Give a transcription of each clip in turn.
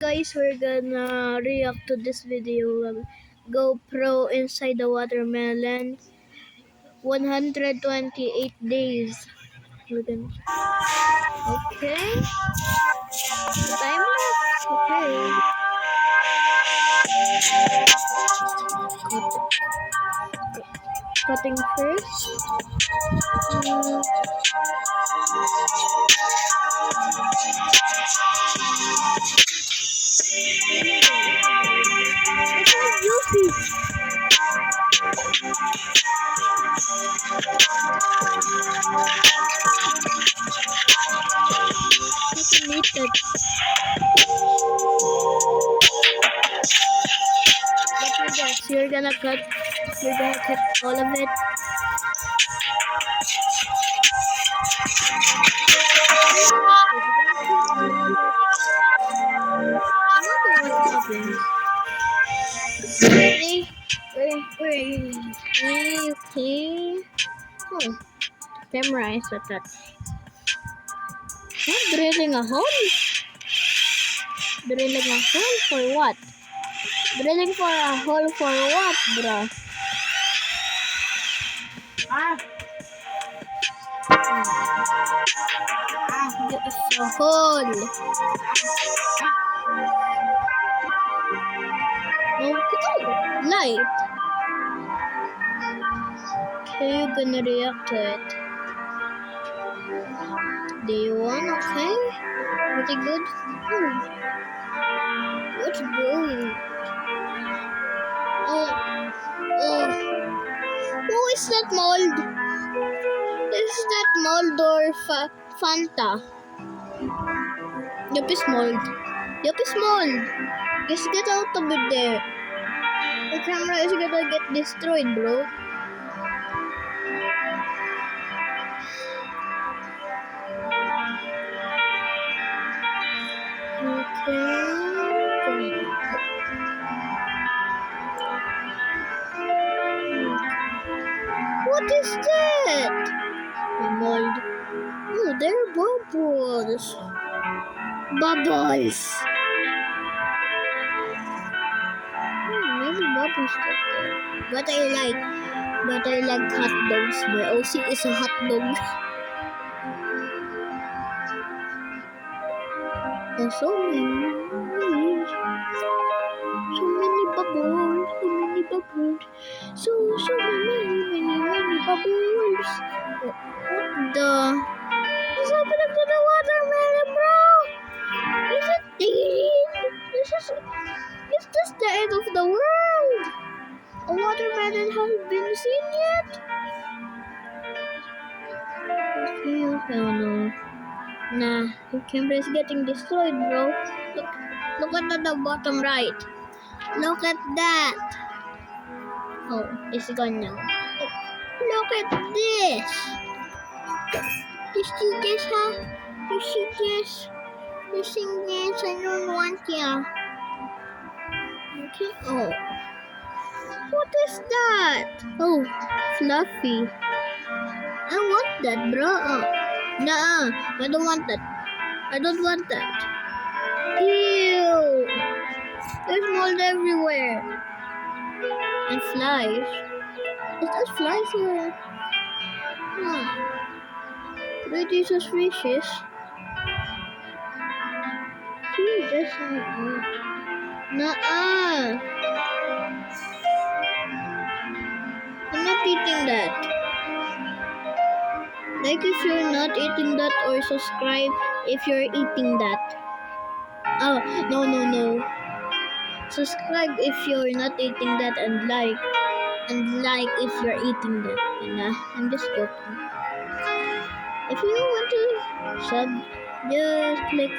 Guys, we're gonna react to this video of GoPro inside the watermelon. 128 days. We're gonna... Okay. Time lapse. Okay. Cutting first. Yuffie. Automated. Yes, you're gonna cut all of it. Really? Okay. Oh, camera is at that. What? Drilling a hole? Drilling a hole for what? Drilling for a hole for what, bro? It's a hole. Oh, light. Okay, you're gonna react to it. Day one, okay. Pretty good. What's going? Oh. Who is that mold? Is that mold or Fanta? Yup is mold. Yup is mold. Just get out of it there. The camera is gonna get destroyed, bro. Okay. What is that? A mold. Oh, they're bubbles. Bubbles. Maybe bubbles stuck there. But I like hot dogs. My OC is a hot dog. There's so many bubbles, so many bubbles, so many bubbles. What the? What's happening to the watermelon, bro? Is it dead? Is this the end of the world? A watermelon hasn't been seen yet? Okay, oh no. Nah, your camera is getting destroyed, bro. Look at the bottom right. Look at that. Oh, it's gone now. Oh, look at this. You see this, huh? You see this? You see this? I don't want ya. Okay. Oh. What is that? Oh, fluffy. I want that, bro. Oh. Nah, I don't want that. I don't want that. Ew. There's mold everywhere. And flies. Is that flies or? Pretty suspicious. See, that's Nuh-uh. I'm not eating that. Like if you're not eating that, or subscribe if you're eating that. Oh, no. Subscribe if you're not eating that, and like if you're eating that. And I'm just joking. If you want to sub, just click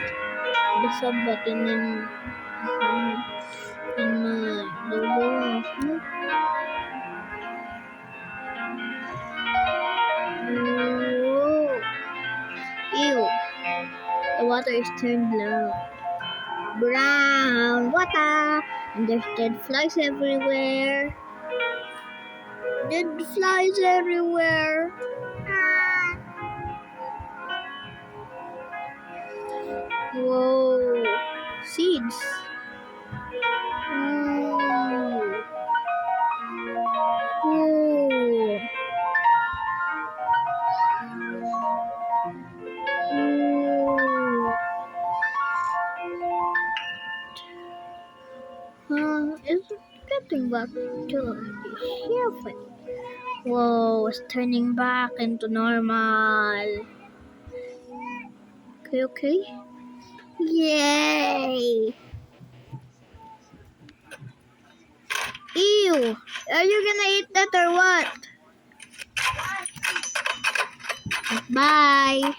the sub button in my logo. Whoa. Ew. The water is turned brown water, and there's dead flies everywhere. Dead flies everywhere. Whoa. seeds. Ooh. Ooh. Ooh. It's getting back to heaven. Whoa, it's turning back into normal. Okay, okay. Yay! Ew! Are you gonna eat that or what? Bye!